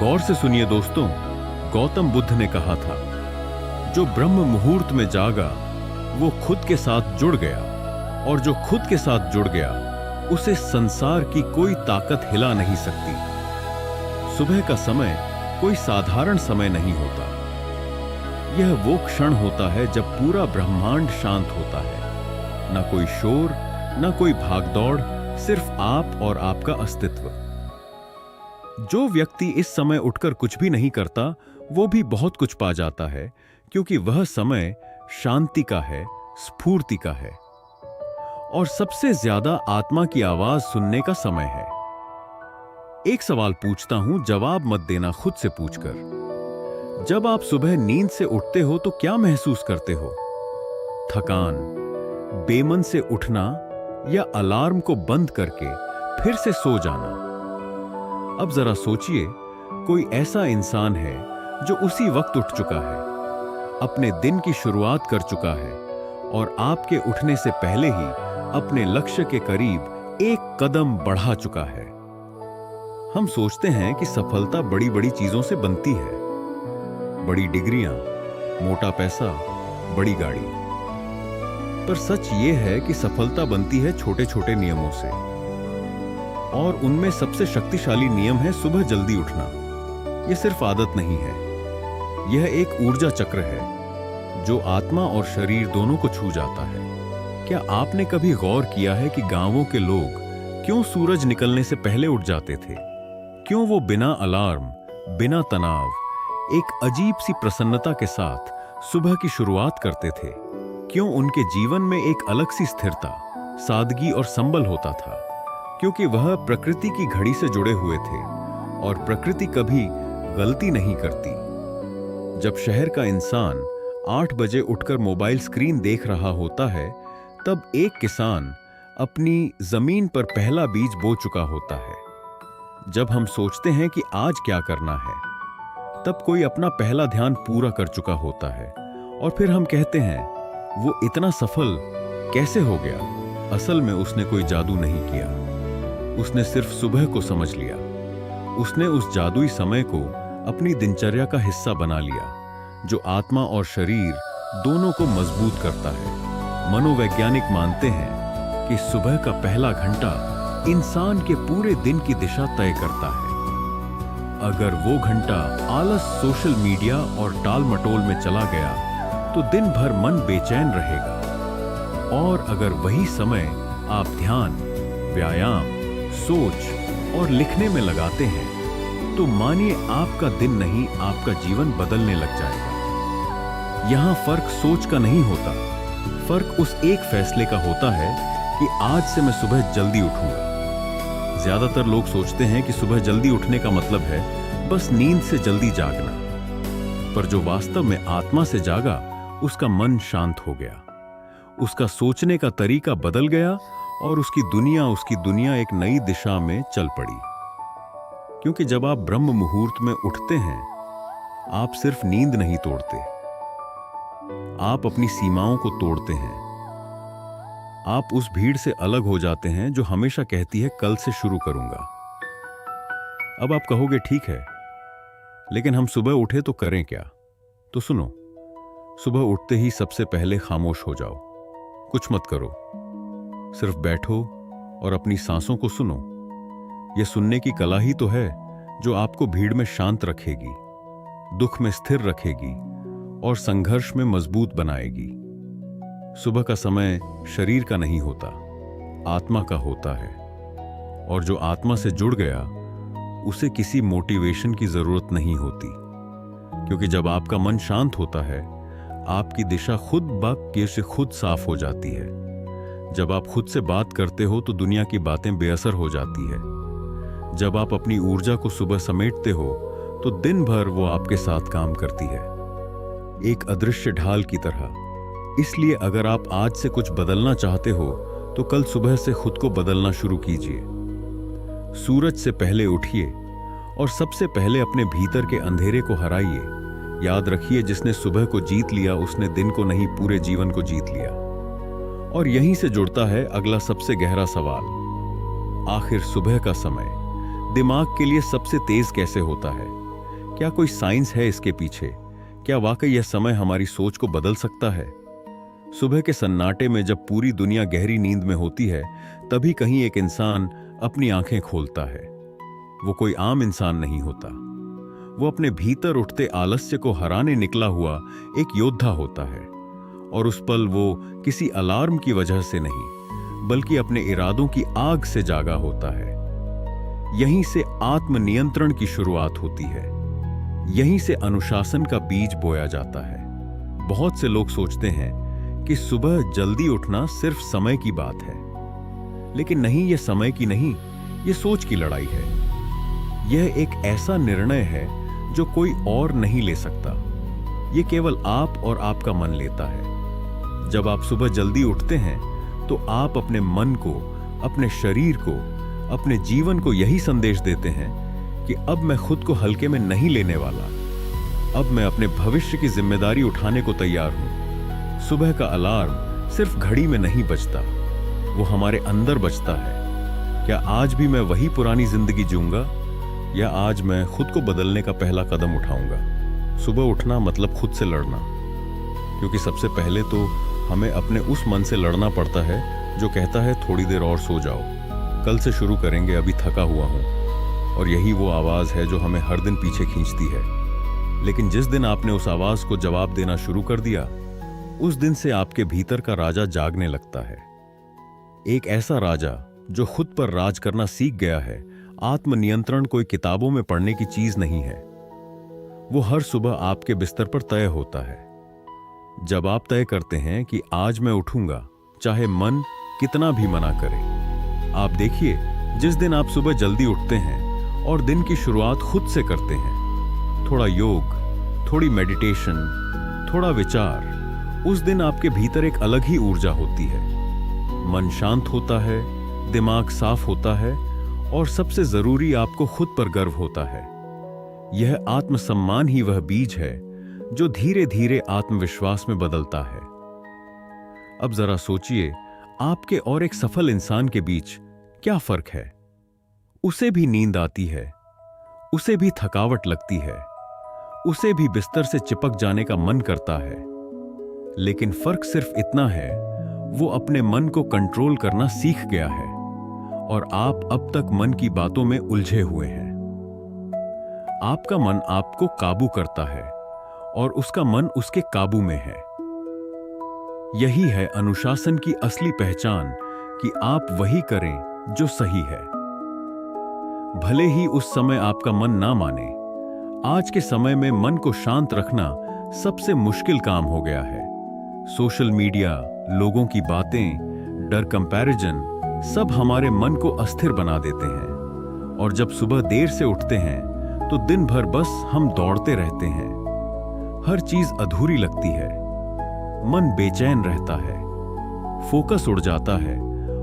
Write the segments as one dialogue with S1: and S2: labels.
S1: गौर से सुनिए दोस्तों, गौतम बुद्ध ने कहा था, जो ब्रह्म मुहूर्त में जागा वो खुद के साथ जुड़ गया, और जो खुद के साथ जुड़ गया उसे संसार की कोई ताकत हिला नहीं सकती। सुबह का समय कोई साधारण समय नहीं होता। यह वो क्षण होता है जब पूरा ब्रह्मांड शांत होता है। ना कोई शोर, ना कोई भागदौड़, सिर्फ आप और आपका अस्तित्व। जो व्यक्ति इस समय उठकर कुछ भी नहीं करता वो भी बहुत कुछ पा जाता है, क्योंकि वह समय शांति का है, स्फूर्ति का है और सबसे ज्यादा आत्मा की आवाज सुनने का समय है। एक सवाल पूछता हूं, जवाब मत देना, खुद से पूछकर। जब आप सुबह नींद से उठते हो तो क्या महसूस करते हो? थकान, बेमन से उठना या अलार्म को बंद करके फिर से सो जाना? अब जरा सोचिए, कोई ऐसा इंसान है जो उसी वक्त उठ चुका है, अपने दिन की शुरुआत कर चुका है और आपके उठने से पहले ही अपने लक्ष्य के करीब एक कदम बढ़ा चुका है। हम सोचते हैं कि सफलता बड़ी बड़ी चीजों से बनती है, बड़ी डिग्रियां, मोटा पैसा, बड़ी गाड़ी। पर सच ये है कि सफलता बनती है छोटे छोटे नियमों से, और उनमें सबसे शक्तिशाली नियम है सुबह जल्दी उठना। यह सिर्फ आदत नहीं है, यह एक ऊर्जा चक्र है जो आत्मा और शरीर दोनों को छू जाता है। क्या आपने कभी गौर किया है कि गांवों के लोग क्यों सूरज निकलने से पहले उठ जाते थे? क्यों वो बिना अलार्म, बिना तनाव, एक अजीब सी प्रसन्नता के साथ सुबह की शुरुआत करते थे? क्यों उनके जीवन में एक अलग सी स्थिरता, सादगी और संबल होता था? क्योंकि वह प्रकृति की घड़ी से जुड़े हुए थे और प्रकृति कभी गलती नहीं करती। जब शहर का इंसान 8 बजे उठकर मोबाइल स्क्रीन देख रहा होता है, तब एक किसान अपनी जमीन पर पहला बीज बो चुका होता है। जब हम सोचते हैं कि आज क्या करना है, तब कोई अपना पहला ध्यान पूरा कर चुका होता है और फिर हम कहते हैं, वो इतना सफल कैसे हो गया? असल में उसने कोई जादू नहीं किया, उसने सिर्फ सुबह को समझ लिया। उसने उस जादुई समय को अपनी दिनचर्या का हिस्सा बना लिया, जो आत्मा और शरीर दोनों को मजबूत करता है। मनोवैज्ञानिक मानते हैं कि सुबह का पहला घंटा इंसान के पूरे दिन की दिशा तय करता है। अगर वो घंटा आलस, सोशल मीडिया और टाल मटोल में चला गया तो दिन भर मन बेचैन रहेगा, और अगर वही समय आप ध्यान, व्यायाम, सोच और लिखने में लगाते हैं तो मानिए आपका दिन नहीं, आपका जीवन बदलने लग जाएगा। यहां फर्क सोच का नहीं होता, फर्क उस एक फैसले का होता है कि आज से मैं सुबह जल्दी उठूंगा। ज्यादातर लोग सोचते हैं कि सुबह जल्दी उठने का मतलब है बस नींद से जल्दी जागना, पर जो वास्तव में आत्मा से जागा उसका मन शांत हो गया, उसका सोचने का तरीका बदल गया और उसकी दुनिया एक नई दिशा में चल पड़ी। क्योंकि जब आप ब्रह्म मुहूर्त में उठते हैं, आप सिर्फ नींद नहीं तोड़ते, आप अपनी सीमाओं को तोड़ते हैं। आप उस भीड़ से अलग हो जाते हैं जो हमेशा कहती है कल से शुरू करूंगा। अब आप कहोगे ठीक है, लेकिन हम सुबह उठे तो करें क्या? तो सुनो, सुबह उठते ही सबसे पहले खामोश हो जाओ, कुछ मत करो, सिर्फ बैठो और अपनी सांसों को सुनो। यह सुनने की कला ही तो है जो आपको भीड़ में शांत रखेगी, दुख में स्थिर रखेगी और संघर्ष में मजबूत बनाएगी। सुबह का समय शरीर का नहीं होता, आत्मा का होता है, और जो आत्मा से जुड़ गया उसे किसी मोटिवेशन की जरूरत नहीं होती। क्योंकि जब आपका मन शांत होता है, आपकी दिशा खुद ब खुद साफ हो जाती है। जब आप खुद से बात करते हो तो दुनिया की बातें बेअसर हो जाती है। जब आप अपनी ऊर्जा को सुबह समेटते हो तो दिन भर वो आपके साथ काम करती है, एक अदृश्य ढाल की तरह। इसलिए अगर आप आज से कुछ बदलना चाहते हो तो कल सुबह से खुद को बदलना शुरू कीजिए। सूरज से पहले उठिए और सबसे पहले अपने भीतर के अंधेरे को हराइए। याद रखिए, जिसने सुबह को जीत लिया उसने दिन को नहीं, पूरे जीवन को जीत लिया। और यहीं से जुड़ता है अगला सबसे गहरा सवाल, आखिर सुबह का समय दिमाग के लिए सबसे तेज कैसे होता है? क्या कोई साइंस है इसके पीछे? क्या वाकई यह समय हमारी सोच को बदल सकता है? सुबह के सन्नाटे में जब पूरी दुनिया गहरी नींद में होती है, तभी कहीं एक इंसान अपनी आंखें खोलता है। वो कोई आम इंसान नहीं होता। वो अपने भीतर उठते आलस्य को हराने निकला हुआ एक योद्धा होता है। और उस पल वो किसी अलार्म की वजह से नहीं, बल्कि अपने इरादों की आग से जागा होता है। यहीं से आत्मनियंत्रण की शुरुआत होती है। यहीं से अनुशासन का बीज बोया जाता है। बहुत से लोग सोचते हैं कि सुबह जल्दी उठना सिर्फ समय की बात है, लेकिन नहीं, यह समय की नहीं, यह सोच की लड़ाई है। यह एक ऐसा निर्णय है जो कोई और नहीं ले सकता। यह केवल आप और आपका मन लेता है। जब आप सुबह जल्दी उठते हैं तो आप अपने मन को, अपने शरीर को, अपने जीवन को यही संदेश देते हैं कि अब मैं खुद को हल्के में नहीं लेने वाला। अब मैं अपने भविष्य की जिम्मेदारी उठाने को तैयार हूं। सुबह का अलार्म सिर्फ घड़ी में नहीं बजता, वो हमारे अंदर बजता है। क्या आज भी मैं वही पुरानी जिंदगी जीऊंगा, या आज मैं खुद को बदलने का पहला कदम उठाऊंगा? सुबह उठना मतलब खुद से लड़ना, क्योंकि सबसे पहले तो हमें अपने उस मन से लड़ना पड़ता है जो कहता है थोड़ी देर और सो जाओ, कल से शुरू करेंगे, अभी थका हुआ हूं। और यही वो आवाज है जो हमें हर दिन पीछे खींचती है। लेकिन जिस दिन आपने उस आवाज को जवाब देना शुरू कर दिया, उस दिन से आपके भीतर का राजा जागने लगता है। एक ऐसा राजा जो खुद पर राज करना सीख गया है। आत्मनियंत्रण कोई किताबों में पढ़ने की चीज नहीं है। वो हर सुबह आपके बिस्तर पर तय होता है। जब आप तय करते हैं कि आज मैं उठूंगा, चाहे मन कितना भी मना करे। आप देखिए, जिस दिन आप सुबह जल्दी उठते हैं और दिन की शुरुआत खुद से करते हैं, थोड़ा योग, थोड़ी मेडिटेशन, थोड़ा विचार, उस दिन आपके भीतर एक अलग ही ऊर्जा होती है। मन शांत होता है, दिमाग साफ होता है, और सबसे जरूरी, आपको खुद पर गर्व होता है। यह आत्मसम्मान ही वह बीज है जो धीरे धीरे आत्मविश्वास में बदलता है। अब जरा सोचिए, आपके और एक सफल इंसान के बीच क्या फर्क है? उसे भी नींद आती है, उसे भी थकावट लगती है, उसे भी बिस्तर से चिपक जाने का मन करता है। लेकिन फर्क सिर्फ इतना है, वो अपने मन को कंट्रोल करना सीख गया है, और आप अब तक मन की बातों में उलझे हुए हैं। आपका मन आपको काबू करता है, और उसका मन उसके काबू में है। यही है अनुशासन की असली पहचान, कि आप वही करें जो सही है, भले ही उस समय आपका मन ना माने। आज के समय में मन को शांत रखना सबसे मुश्किल काम हो गया है। सोशल मीडिया, लोगों की बातें, डर, कंपैरिजन, सब हमारे मन को अस्थिर बना देते हैं। और जब सुबह देर से उठते हैं तो दिन भर बस हम दौड़ते रहते हैं। हर चीज अधूरी लगती है, मन बेचैन रहता है, फोकस उड़ जाता है,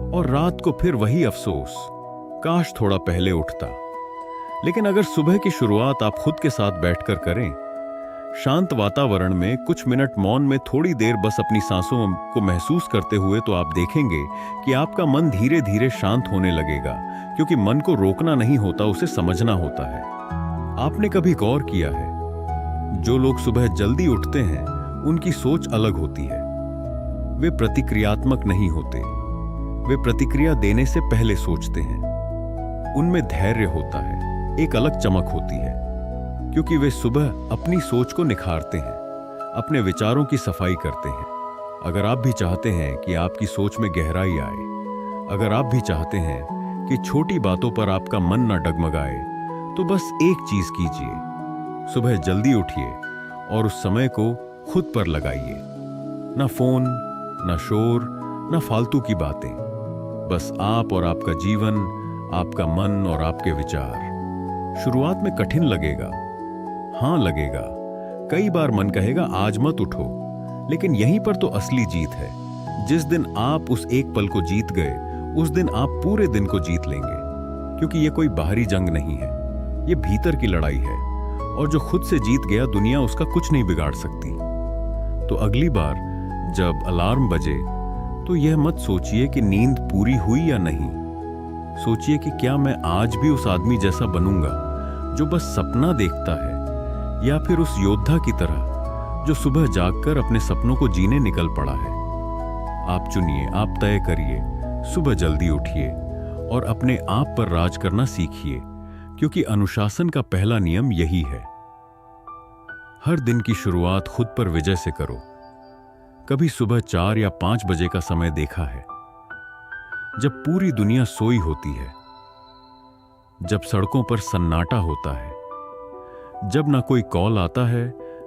S1: और रात को फिर वही अफसोस, काश थोड़ा पहले उठता। लेकिन अगर सुबह की शुरुआत आप खुद के साथ बैठकर करें, शांत वातावरण में कुछ मिनट मौन में थोड़ी देर बस अपनी सांसों को महसूस करते हुए, तो आप देखेंगे कि आपका मन धीरे धीरे शांत होने लगेगा। क्योंकि मन को रोकना नहीं होता, उसे समझना होता है। आपने कभी गौर किया है, जो लोग सुबह जल्दी उठते हैं उनकी सोच अलग होती है। वे प्रतिक्रियात्मक नहीं होते, वे प्रतिक्रिया देने से पहले सोचते हैं। उनमें धैर्य होता है, एक अलग चमक होती है, क्योंकि वे सुबह अपनी सोच को निखारते हैं, अपने विचारों की सफाई करते हैं। अगर आप भी चाहते हैं कि आपकी सोच में गहराई आए, अगर आप भी चाहते हैं कि छोटी बातों पर आपका मन न डगमगाए, तो बस एक चीज कीजिए, सुबह जल्दी उठिए और उस समय को खुद पर लगाइए। ना फोन, ना शोर, ना फालतू की बातें, बस आप और आपका जीवन, आपका मन और आपके विचार। शुरुआत में कठिन लगेगा, हाँ लगेगा। कई बार मन कहेगा आज मत उठो, लेकिन यहीं पर तो असली जीत है। जिस दिन आप उस एक पल को जीत गए, उस दिन आप पूरे दिन को जीत लेंगे। क्योंकि ये कोई बाहरी जंग नहीं है, ये भीतर की लड़ाई है, और जो खुद से जीत गया, दुनिया उसका कुछ नहीं बिगाड़ सकती। तो अगली बार जब अलार्म बजे, तो यह मत सोचिए कि नींद पूरी हुई या नहीं। सोचिए कि क्या मैं आज भी उस आदमी जैसा बनूंगा जो बस सपना देखता है, या फिर उस योद्धा की तरह जो सुबह जागकर अपने सपनों को जीने निकल पड़ा है? आप चुनिए, आप तय करिए। सुबह जल्दी उठिए और अपने आप पर राज करना सीखिए, क्योंकि अनुशासन का पहला नियम यही है। हर दिन की शुरुआत खुद पर विजय से करो। कभी सुबह 4 या 5 बजे का समय देखा है, जब पूरी दुनिया सोई होती है, जब सड़कों पर सन्नाटा होता है, जब ना कोई कॉल आता है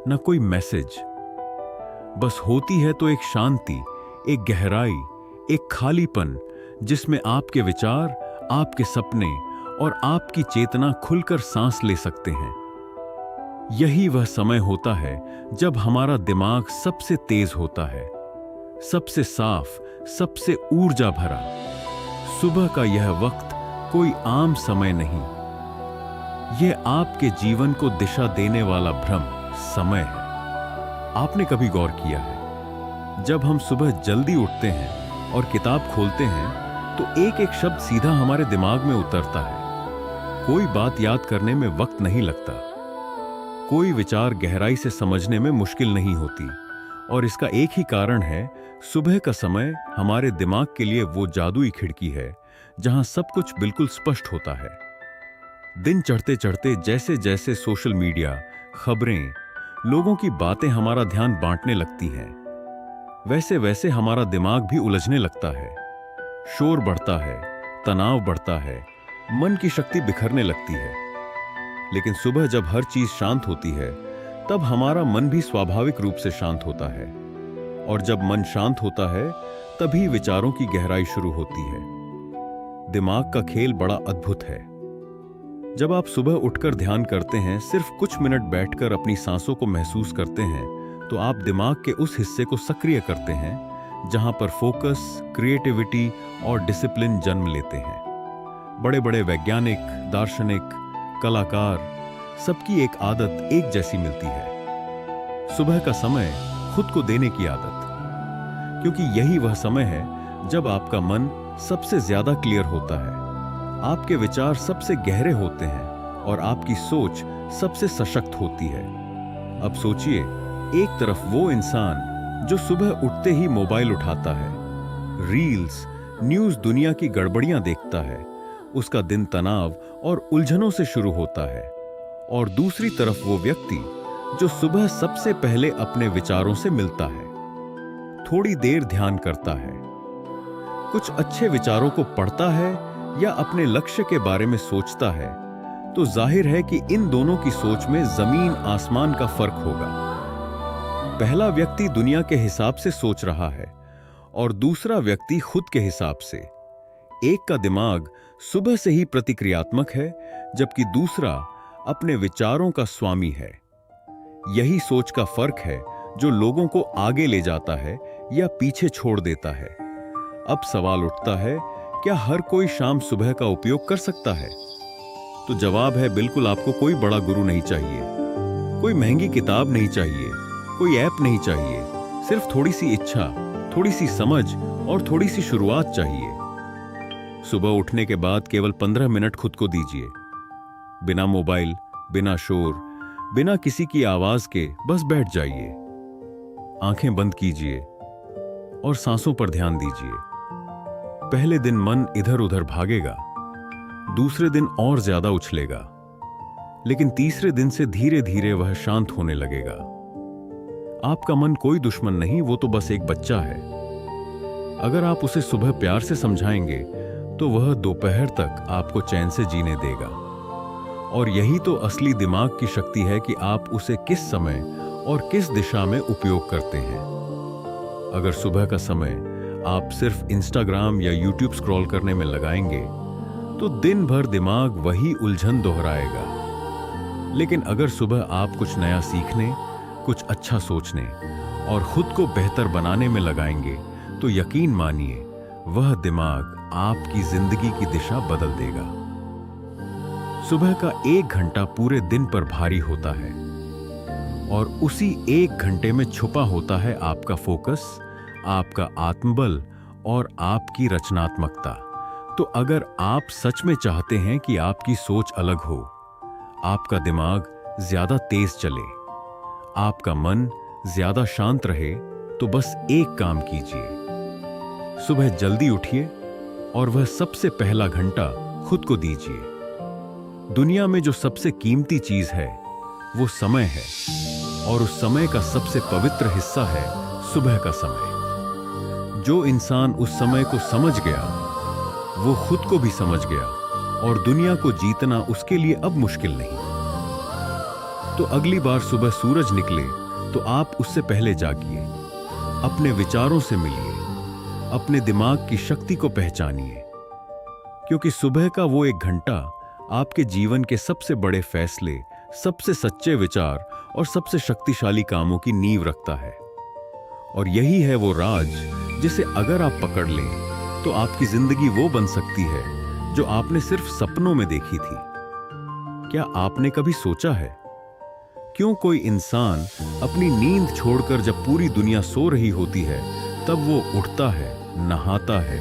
S1: ना कोई मैसेज, बस होती है तो एक शांति, एक गहराई, एक खालीपन, जिसमें आपके विचार, आपके सपने और आपकी चेतना खुलकर सांस ले सकते हैं। यही वह समय होता है जब हमारा दिमाग सबसे तेज होता है, सबसे साफ, सबसे ऊर्जा भरा। सुबह का यह वक्त कोई आम समय नहीं, यह आपके जीवन को दिशा देने वाला ब्रह्म समय है। आपने कभी गौर किया है, जब हम सुबह जल्दी उठते हैं और किताब खोलते हैं तो एक एक शब्द सीधा हमारे दिमाग में उतरता है। कोई बात याद करने में वक्त नहीं लगता, कोई विचार गहराई से समझने में मुश्किल नहीं होती, और इसका एक ही कारण है, सुबह का समय हमारे दिमाग के लिए वो जादुई खिड़की है जहां सब कुछ बिल्कुल स्पष्ट होता है। दिन चढ़ते चढ़ते जैसे जैसे सोशल मीडिया, खबरें, लोगों की बातें हमारा ध्यान बांटने लगती हैं, वैसे वैसे हमारा दिमाग भी उलझने लगता है। शोर बढ़ता है, तनाव बढ़ता है, मन की शक्ति बिखरने लगती है। लेकिन सुबह जब हर चीज शांत होती है, तब हमारा मन भी स्वाभाविक रूप से शांत होता है, और जब मन शांत होता है तभी विचारों की गहराई शुरू होती है। दिमाग का खेल बड़ा अद्भुत है। जब आप सुबह उठकर ध्यान करते हैं, सिर्फ कुछ मिनट बैठकर अपनी सांसों को महसूस करते हैं, तो आप दिमाग के उस हिस्से को सक्रिय करते हैं जहां पर फोकस, क्रिएटिविटी और डिसिप्लिन जन्म लेते हैं। बड़े बड़े वैज्ञानिक, दार्शनिक, कलाकार, सबकी एक आदत एक जैसी मिलती है, सुबह का समय खुद को देने की आदत, क्योंकि यही वह समय है जब आपका मन सबसे ज्यादा क्लियर होता है, आपके विचार सबसे गहरे होते हैं और आपकी सोच सबसे सशक्त होती है। अब सोचिए, एक तरफ वो इंसान जो सुबह उठते ही मोबाइल उठाता है, रील्स, न्यूज़, दुनिया की गड़बड़ियां देखता है, उसका दिन तनाव और उलझनों से शुरू होता है, और दूसरी तरफ वो व्यक्ति जो सुबह सबसे पहले अपने विचारों से मिलता है, थोड़ी देर ध्यान करता है, कुछ अच्छे विचारों को पढ़ता है या अपने लक्ष्य के बारे में सोचता है, तो जाहिर है कि इन दोनों की सोच में जमीन आसमान का फर्क होगा। पहला व्यक्ति दुनिया के हिसाब से सोच रहा है और दूसरा व्यक्ति खुद के हिसाब से। एक का दिमाग सुबह से ही प्रतिक्रियात्मक है, जबकि दूसरा अपने विचारों का स्वामी है। यही सोच का फर्क है जो लोगों को आगे ले जाता है या पीछे छोड़ देता है। अब सवाल उठता है, क्या हर कोई शाम सुबह का उपयोग कर सकता है? तो जवाब है, बिल्कुल। आपको कोई बड़ा गुरु नहीं चाहिए, कोई महंगी किताब नहीं चाहिए, कोई ऐप नहीं चाहिए, सिर्फ थोड़ी सी इच्छा, थोड़ी सी समझ और थोड़ी सी शुरुआत चाहिए। सुबह उठने के बाद केवल 15 मिनट खुद को दीजिए, बिना मोबाइल, बिना शोर, बिना किसी की आवाज के बस बैठ जाइए, आंखें बंद कीजिए और सांसों पर ध्यान दीजिए। पहले दिन मन इधर उधर भागेगा, दूसरे दिन और ज्यादा उछलेगा, लेकिन तीसरे दिन से धीरे धीरे वह शांत होने लगेगा। आपका मन कोई दुश्मन नहीं, वो तो बस एक बच्चा है। अगर आप उसे सुबह प्यार से समझाएंगे तो वह दोपहर तक आपको चैन से जीने देगा। और यही तो असली दिमाग की शक्ति है कि आप उसे किस समय और किस दिशा में उपयोग करते हैं। अगर सुबह का समय आप सिर्फ इंस्टाग्राम या यूट्यूब स्क्रॉल करने में लगाएंगे तो दिन भर दिमाग वही उलझन दोहराएगा। लेकिन अगर सुबह आप कुछ नया सीखने, कुछ अच्छा सोचने और खुद को बेहतर बनाने में लगाएंगे तो यकीन मानिए, वह दिमाग आपकी जिंदगी की दिशा बदल देगा। सुबह का 1 घंटा पूरे दिन पर भारी होता है और उसी 1 घंटे में छुपा होता है आपका फोकस, आपका आत्मबल और आपकी रचनात्मकता। तो अगर आप सच में चाहते हैं कि आपकी सोच अलग हो, आपका दिमाग ज्यादा तेज चले, आपका मन ज्यादा शांत रहे, तो बस एक काम कीजिए। सुबह जल्दी उठिए और वह सबसे पहला घंटा खुद को दीजिए। दुनिया में जो सबसे कीमती चीज है वो समय है, और उस समय का सबसे पवित्र हिस्सा है सुबह का समय। जो इंसान उस समय को समझ गया वो खुद को भी समझ गया, और दुनिया को जीतना उसके लिए अब मुश्किल नहीं। तो अगली बार सुबह सूरज निकले तो आप उससे पहले जागिए, अपने विचारों से मिलिए, अपने दिमाग की शक्ति को पहचानिए, क्योंकि सुबह का वो एक घंटा आपके जीवन के सबसे बड़े फैसले, सबसे सच्चे विचार और सबसे शक्तिशाली कामों की नींव रखता है। और यही है वो राज जिसे अगर आप पकड़ लें तो आपकी जिंदगी वो बन सकती है जो आपने सिर्फ सपनों में देखी थी। क्या आपने कभी सोचा है क्यों कोई इंसान अपनी नींद छोड़कर जब पूरी दुनिया सो रही होती है तब वो उठता है, नहाता है,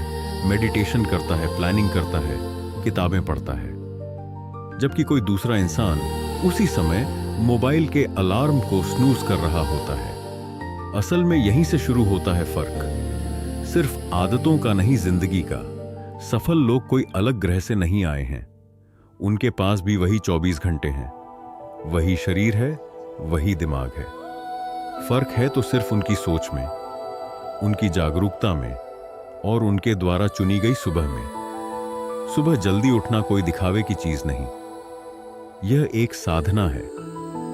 S1: मेडिटेशन करता है, प्लानिंग करता है, किताबें पढ़ता है, जबकि कोई दूसरा इंसान उसी समय मोबाइल के अलार्म को स्नूज कर रहा होता है? असल में यहीं से शुरू होता है फर्क, सिर्फ आदतों का नहीं, जिंदगी का। सफल लोग कोई अलग ग्रह से नहीं आए हैं, उनके पास भी वही 24 घंटे हैं, वही शरीर है, वही दिमाग है। फर्क है तो सिर्फ उनकी सोच में, उनकी जागरूकता में और उनके द्वारा चुनी गई सुबह में। सुबह जल्दी उठना कोई दिखावे की चीज नहीं, यह एक साधना है,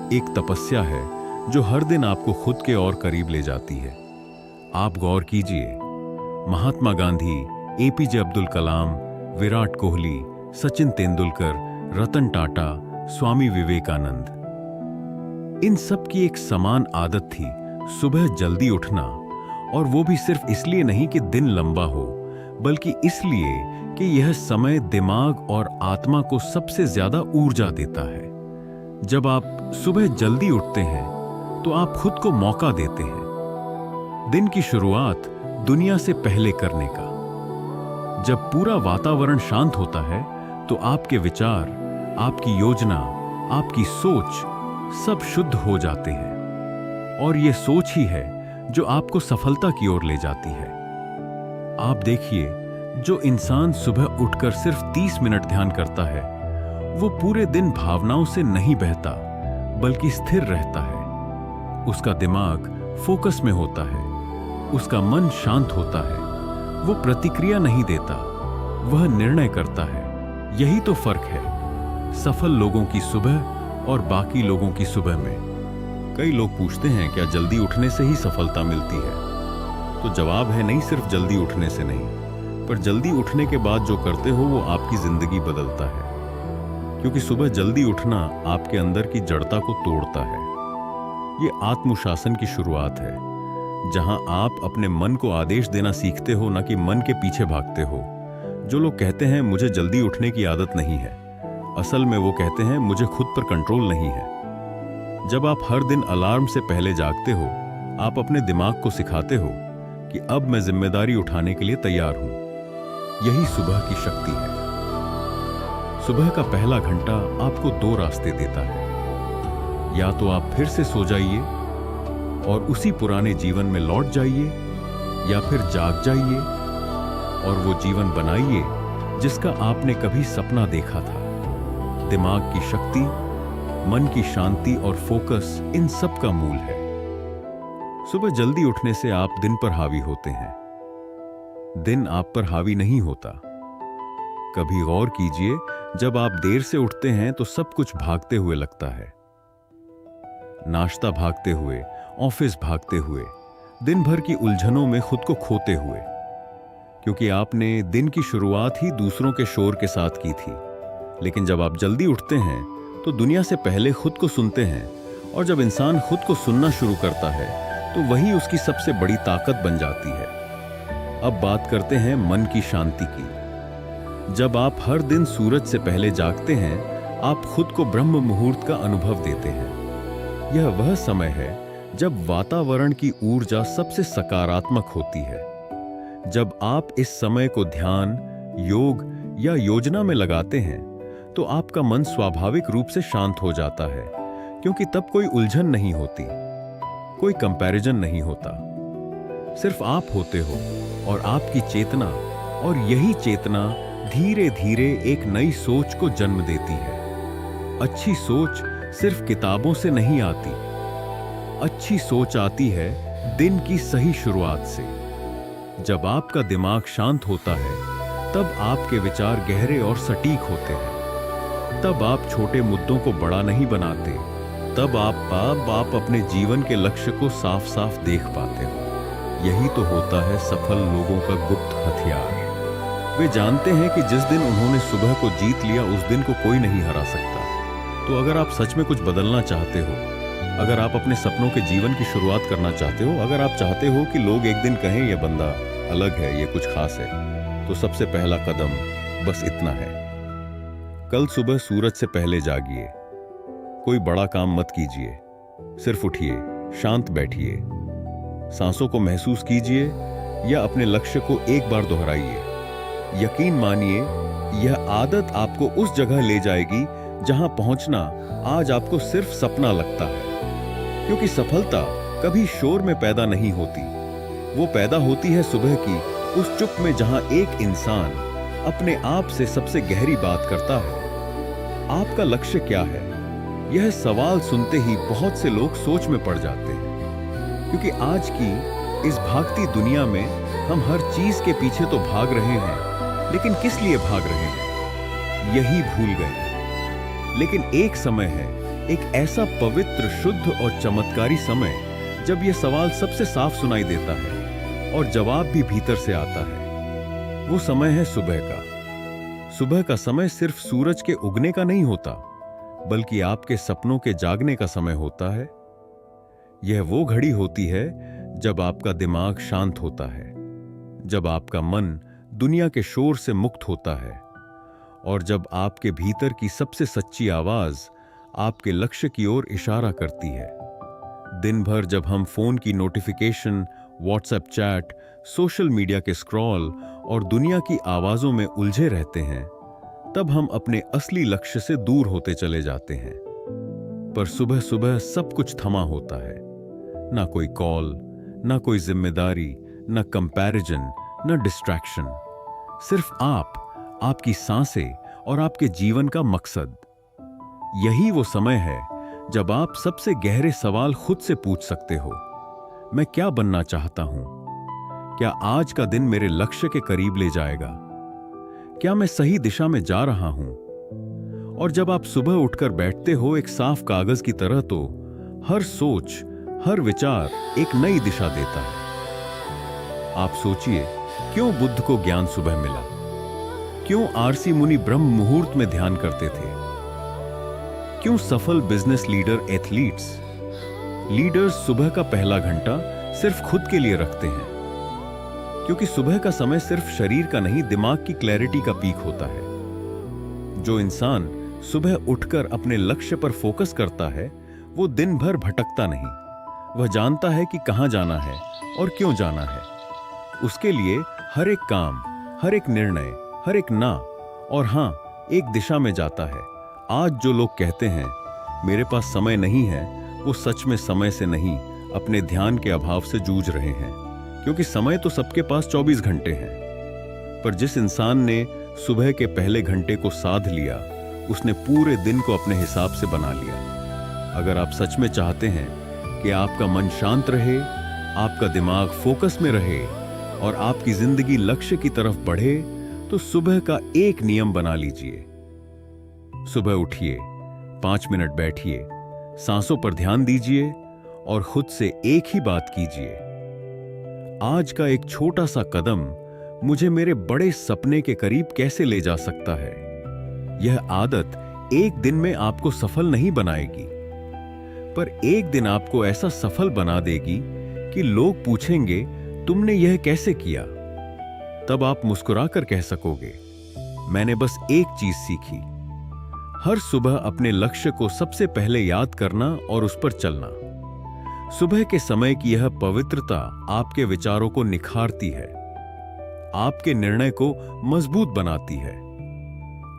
S1: एक तपस्या है जो हर दिन आपको खुद के और करीब ले जाती है। आप गौर कीजिए, महात्मा गांधी, एपीजे अब्दुल कलाम, विराट कोहली, सचिन तेंदुलकर, रतन टाटा, स्वामी विवेकानंद, इन सब की एक समान आदत थी, सुबह जल्दी उठना। और वो भी सिर्फ इसलिए नहीं कि दिन लंबा हो, बल्कि इसलिए कि यह समय दिमाग और आत्मा को सबसे ज्यादा ऊर्जा देता है। जब आप सुबह जल्दी उठते हैं तो आप खुद को मौका देते हैं दिन की शुरुआत दुनिया से पहले करने का। जब पूरा वातावरण शांत होता है तो आपके विचार, आपकी योजना, आपकी सोच सब शुद्ध हो जाते हैं, और यह सोच ही है जो आपको सफलता की ओर ले जाती है। आप देखिए, जो इंसान सुबह उठकर सिर्फ 30 मिनट ध्यान करता है वो पूरे दिन भावनाओं से नहीं बहता बल्कि स्थिर रहता है। उसका दिमाग फोकस में होता है, उसका मन शांत होता है, वो प्रतिक्रिया नहीं देता, वह निर्णय करता है। यही तो फर्क है सफल लोगों की सुबह और बाकी लोगों की सुबह में। कई लोग पूछते हैं क्या जल्दी उठने से ही सफलता मिलती है? तो जवाब है नहीं, सिर्फ जल्दी उठने से नहीं, पर जल्दी उठने के बाद जो करते हो वो आपकी जिंदगी बदलता है। क्योंकि सुबह जल्दी उठना आपके अंदर की जड़ता को तोड़ता है। ये आत्मशासन की शुरुआत है, जहां आप अपने मन को आदेश देना सीखते हो, न कि मन के पीछे भागते हो। जो लोग कहते हैं मुझे जल्दी उठने की आदत नहीं है, असल में वो कहते हैं मुझे खुद पर कंट्रोल नहीं है। जब आप हर दिन अलार्म से पहले जागते हो, आप अपने दिमाग को सिखाते हो कि अब मैं जिम्मेदारी उठाने के लिए तैयार हूं। यही सुबह की शक्ति है। सुबह का पहला घंटा आपको 2 रास्ते देता है। या तो आप फिर से सो जाइए और उसी पुराने जीवन में लौट जाइए, या फिर जाग जाइए और वो जीवन बनाइए जिसका आपने कभी सपना देखा था। दिमाग की शक्ति, मन की शांति और फोकस इन सब का मूल है। सुबह जल्दी उठने से आप दिन पर हावी होते हैं, दिन आप पर हावी नहीं होता। कभी गौर कीजिए, जब आप देर से उठते हैं तो सब कुछ भागते हुए लगता है। नाश्ता भागते हुए, ऑफिस भागते हुए, दिन भर की उलझनों में खुद को खोते हुए, क्योंकि आपने दिन की शुरुआत ही दूसरों के शोर के साथ की थी। लेकिन जब आप जल्दी उठते हैं तो दुनिया से पहले खुद को सुनते हैं, और जब इंसान खुद को सुनना शुरू करता है तो वही उसकी सबसे बड़ी ताकत बन जाती है। अब बात करते हैं मन की शांति की। जब आप हर दिन सूरज से पहले जागते हैं, आप खुद को ब्रह्म मुहूर्त का अनुभव देते हैं। यह वह समय है जब वातावरण की ऊर्जा सबसे सकारात्मक होती है। जब आप इस समय को ध्यान, योग या योजना में लगाते हैं तो आपका मन स्वाभाविक रूप से शांत हो जाता है, क्योंकि तब कोई उलझन नहीं होती, कोई कंपैरिजन नहीं होता। सिर्फ आप होते हो और आपकी चेतना, और यही चेतना धीरे धीरे एक नई सोच को जन्म देती है। अच्छी सोच सिर्फ किताबों से नहीं आती, अच्छी सोच आती है दिन की सही शुरुआत से। जब आपका दिमाग शांत होता है, तब आपके विचार गहरे और सटीक होते हैं। तब आप छोटे मुद्दों को बड़ा नहीं बनाते, तब आप अपने जीवन के लक्ष्य को साफ साफ देख पाते हो। यही तो होता है सफल लोगों का गुप्त हथियार। वे जानते हैं कि जिस दिन उन्होंने सुबह को जीत लिया, उस दिन को कोई नहीं हरा सकता। तो अगर आप सच में कुछ बदलना चाहते हो, अगर आप अपने सपनों के जीवन की शुरुआत करना चाहते हो, अगर आप चाहते हो कि लोग एक दिन कहें यह बंदा अलग है, ये कुछ खास है, तो सबसे पहला कदम बस इतना है। कल सुबह सूरज से पहले जागिए। कोई बड़ा काम मत कीजिए, सिर्फ उठिए, शांत बैठिए, सांसों को महसूस कीजिए या अपने लक्ष्य को एक बार दोहराइए। यकीन मानिए, यह आदत आपको उस जगह ले जाएगी जहां पहुंचना आज आपको सिर्फ सपना लगता है। क्योंकि सफलता कभी शोर में पैदा नहीं होती, वो पैदा होती है सुबह की उस चुप में, जहां एक इंसान अपने आप से सबसे गहरी बात करता है। आपका लक्ष्य क्या है? यह सवाल सुनते ही बहुत से लोग सोच में पड़ जाते हैं। क्योंकि आज की इस भागती दुनिया में हम हर चीज के पीछे तो भाग रहे हैं, लेकिन किस लिए भाग रहे हैं, यही भूल गए। लेकिन एक समय है, एक ऐसा पवित्र, शुद्ध और चमत्कारी समय, जब यह सवाल सबसे साफ सुनाई देता है और जवाब भी भीतर से आता है। वो समय है सुबह का। सुबह का समय सिर्फ सूरज के उगने का नहीं होता, बल्कि आपके सपनों के जागने का समय होता है। यह वो घड़ी होती है जब आपका दिमाग शांत होता है, जब आपका मन दुनिया के शोर से मुक्त होता है, और जब आपके भीतर की सबसे सच्ची आवाज आपके लक्ष्य की ओर इशारा करती है। दिन भर जब हम फोन की notification, WhatsApp chat, social media के स्क्रॉल और दुनिया की आवाजों में उलझे रहते हैं, तब हम अपने असली लक्ष्य से दूर होते चले जाते हैं। पर सुबह सुबह सब कुछ थमा होता है। ना कोई कॉल, ना कोई जिम्मेदारी, ना कंपैरिजन, ना डिस्ट्रैक्शन। सिर्फ आपकी सांसें और आपके जीवन का मकसद। यही वो समय है जब आप सबसे गहरे सवाल खुद से पूछ सकते हो। मैं क्या बनना चाहता हूं? क्या आज का दिन मेरे लक्ष्य के करीब ले जाएगा? क्या मैं सही दिशा में जा रहा हूं? और जब आप सुबह उठकर बैठते हो एक साफ कागज की तरह, तो हर सोच, हर विचार एक नई दिशा देता है। आप सोचिए, क्यों बुद्ध को ज्ञान सुबह मिला? क्यों आरसी मुनि ब्रह्म मुहूर्त में ध्यान करते थे? क्यों सफल बिजनेस लीडर्स सुबह का पहला घंटा सिर्फ खुद के लिए रखते हैं? क्योंकि सुबह का समय सिर्फ शरीर का नहीं, दिमाग की क्लैरिटी का पीक होता है। जो इंसान सुबह उठकर अपने लक्ष्य पर फोकस करता है, वो दिन भर भटकता नहीं। वह जानता है कि कहां जाना है और क्यों जाना है। उसके लिए हर एक काम, हर एक निर्णय, हर एक ना और हां एक दिशा में जाता है। आज जो लोग कहते हैं मेरे पास समय नहीं है, वो सच में समय से नहीं, अपने ध्यान के अभाव से जूझ रहे हैं। क्योंकि समय तो सबके पास 24 घंटे हैं, पर जिस इंसान ने सुबह के पहले घंटे को साध लिया, उसने पूरे दिन को अपने हिसाब से बना लिया। अगर आप सच में चाहते हैं कि आपका मन शांत रहे, आपका दिमाग फोकस में रहे और आपकी जिंदगी लक्ष्य की तरफ बढ़े, तो सुबह का एक नियम बना लीजिए। सुबह उठिए, 5 मिनट बैठिए, सांसों पर ध्यान दीजिए और खुद से एक ही बात कीजिए, आज का एक छोटा सा कदम मुझे मेरे बड़े सपने के करीब कैसे ले जा सकता है। यह आदत एक दिन में आपको सफल नहीं बनाएगी, पर एक दिन आपको ऐसा सफल बना देगी कि लोग पूछेंगे तुमने यह कैसे किया। तब आप मुस्कुराकर कह सकोगे, मैंने बस एक चीज सीखी, हर सुबह अपने लक्ष्य को सबसे पहले याद करना और उस पर चलना। सुबह के समय की यह पवित्रता आपके विचारों को निखारती है, आपके निर्णय को मजबूत बनाती है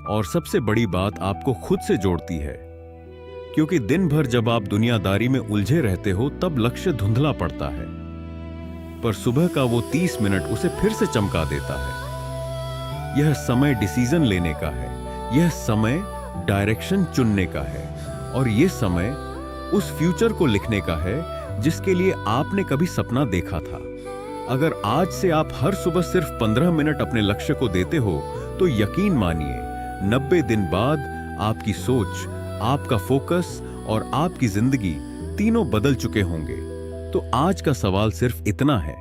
S1: और सबसे बड़ी बात, आपको खुद से जोड़ती है। क्योंकि दिन भर जब आप दुनियादारी में उलझे रहते हो तब लक्ष्य धुंधला पड़ता है, पर सुबह का वो 30 मिनट उसे फिर से चमका देता है। यह समय डिसीजन लेने का है, यह समय डायरेक्शन चुनने का है, और यह समय उस फ्यूचर को लिखने का है जिसके लिए आपने कभी सपना देखा था। अगर आज से आप हर सुबह सिर्फ 15 मिनट अपने लक्ष्य को देते हो तो यकीन मानिए 90 दिन बाद आपकी सोच, आपका फोकस और आपकी जिंदगी तीनों बदल चुके होंगे। तो आज का सवाल सिर्फ इतना है,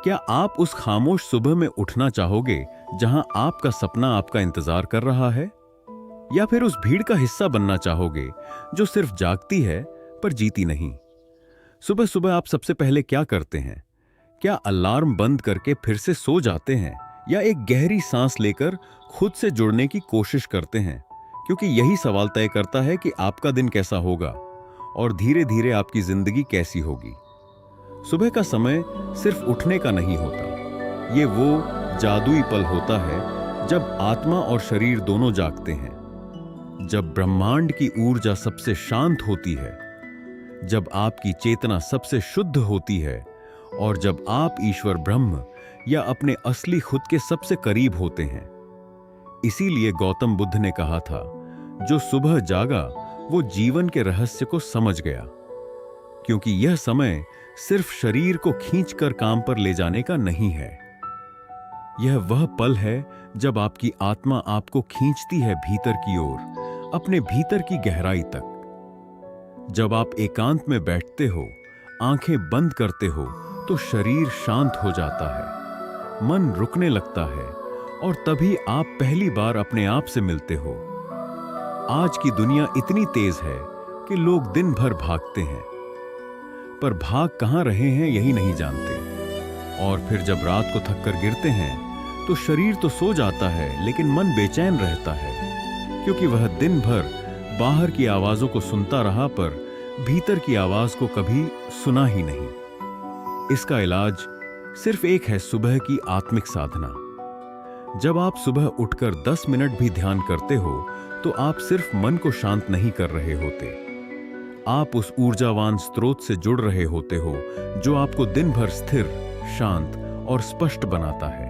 S1: क्या आप उस खामोश सुबह में उठना चाहोगे जहां आपका सपना आपका इंतजार कर रहा है, या फिर उस भीड़ का हिस्सा बनना चाहोगे जो सिर्फ जागती है पर जीती नहीं? सुबह सुबह आप सबसे पहले क्या करते हैं? क्या अलार्म बंद करके फिर से सो जाते हैं, या एक गहरी सांस लेकर खुद से जुड़ने की कोशिश करते हैं? क्योंकि यही सवाल तय करता है कि आपका दिन कैसा होगा और धीरे धीरे आपकी जिंदगी कैसी होगी। सुबह का समय सिर्फ उठने का नहीं होता, ये वो जादुई पल होता है जब आत्मा और शरीर दोनों जागते हैं, जब ब्रह्मांड की ऊर्जा सबसे शांत होती है, जब आपकी चेतना सबसे शुद्ध होती है, और जब आप ईश्वर ब्रह्म या अपने असली खुद के सबसे करीब होते हैं। इसीलिए गौतम बुद्ध ने कहा था, जो सुबह जागा वो जीवन के रहस्य को समझ गया, क्योंकि यह समय सिर्फ शरीर को खींचकर काम पर ले जाने का नहीं है। यह वह पल है जब आपकी आत्मा आपको खींचती है भीतर की ओर, अपने भीतर की गहराई तक। जब आप एकांत में बैठते हो, आंखें बंद करते हो, तो शरीर शांत हो जाता है, मन रुकने लगता है, और तभी आप पहली बार अपने आप से मिलते हो। आज की दुनिया इतनी तेज है कि लोग दिन भर भागते हैं, पर भाग कहां रहे हैं यही नहीं जानते। और फिर जब रात को थककर गिरते हैं तो शरीर तो सो जाता है, लेकिन मन बेचैन रहता है, क्योंकि वह दिन भर बाहर की आवाजों को सुनता रहा पर भीतर की आवाज को कभी सुना ही नहीं। इसका इलाज सिर्फ एक है, सुबह की आत्मिक साधना। जब आप सुबह उठकर 10 मिनट भी ध्यान करते हो तो आप सिर्फ मन को शांत नहीं कर रहे होते, आप उस ऊर्जावान स्रोत से जुड़ रहे होते हो जो आपको दिन भर स्थिर, शांत और स्पष्ट बनाता है।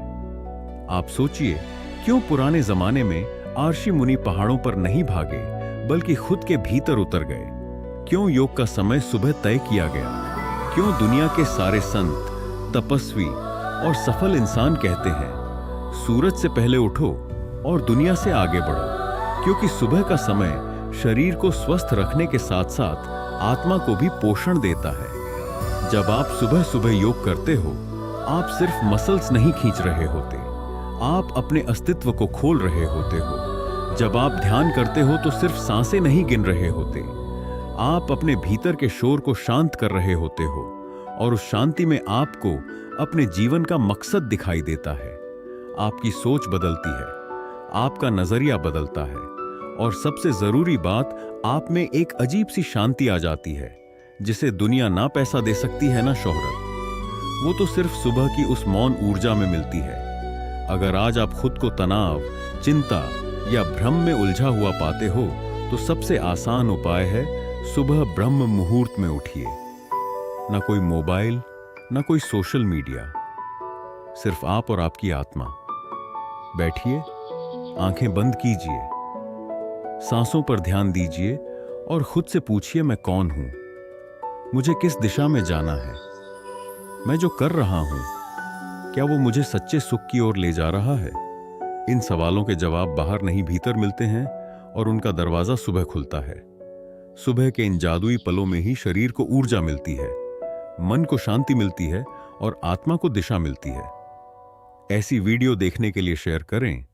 S1: आप सोचिए, क्यों पुराने जमाने में आर्षि मुनि पहाड़ों पर नहीं भागे बल्कि खुद के भीतर उतर गए? क्यों योग का समय सुबह तय किया गया? क्यों दुनिया के सारे संत, तपस्वी और सफल इंसान कहते हैं, सूरज से पहले उठो और दुनिया से आगे बढ़ो? क्योंकि सुबह का समय शरीर को स्वस्थ रखने के साथ साथ आत्मा को भी पोषण देता है। जब आप सुबह सुबह योग करते हो, आप सिर्फ मसल्स नहीं खींच रहे होते, आप अपने अस्तित्व को खोल रहे होते हो। जब आप ध्यान करते हो तो सिर्फ सांसें नहीं गिन रहे होते, आप अपने भीतर के शोर को शांत कर रहे होते हो, और उस शांति में आपको अपने जीवन का मकसद दिखाई देता है। आपकी सोच बदलती है, आपका नजरिया बदलता है, और सबसे जरूरी बात, आप में एक अजीब सी शांति आ जाती है जिसे दुनिया ना पैसा दे सकती है ना शोहरत। वो तो सिर्फ सुबह की उस मौन ऊर्जा में मिलती है। अगर आज आप खुद को तनाव, चिंता या भ्रम में उलझा हुआ पाते हो तो सबसे आसान उपाय है, सुबह ब्रह्म मुहूर्त में उठिए। ना कोई मोबाइल, ना कोई सोशल मीडिया, सिर्फ आप और आपकी आत्मा। बैठिए, आंखें बंद कीजिए, सांसों पर ध्यान दीजिए और खुद से पूछिए, मैं कौन हूं? मुझे किस दिशा में जाना है? मैं जो कर रहा हूं, क्या वो मुझे सच्चे सुख की ओर ले जा रहा है? इन सवालों के जवाब बाहर नहीं, भीतर मिलते हैं, और उनका दरवाजा सुबह खुलता है। सुबह के इन जादुई पलों में ही शरीर को ऊर्जा मिलती है, मन को शांति मिलती है और आत्मा को दिशा मिलती है। ऐसी वीडियो देखने के लिए शेयर करें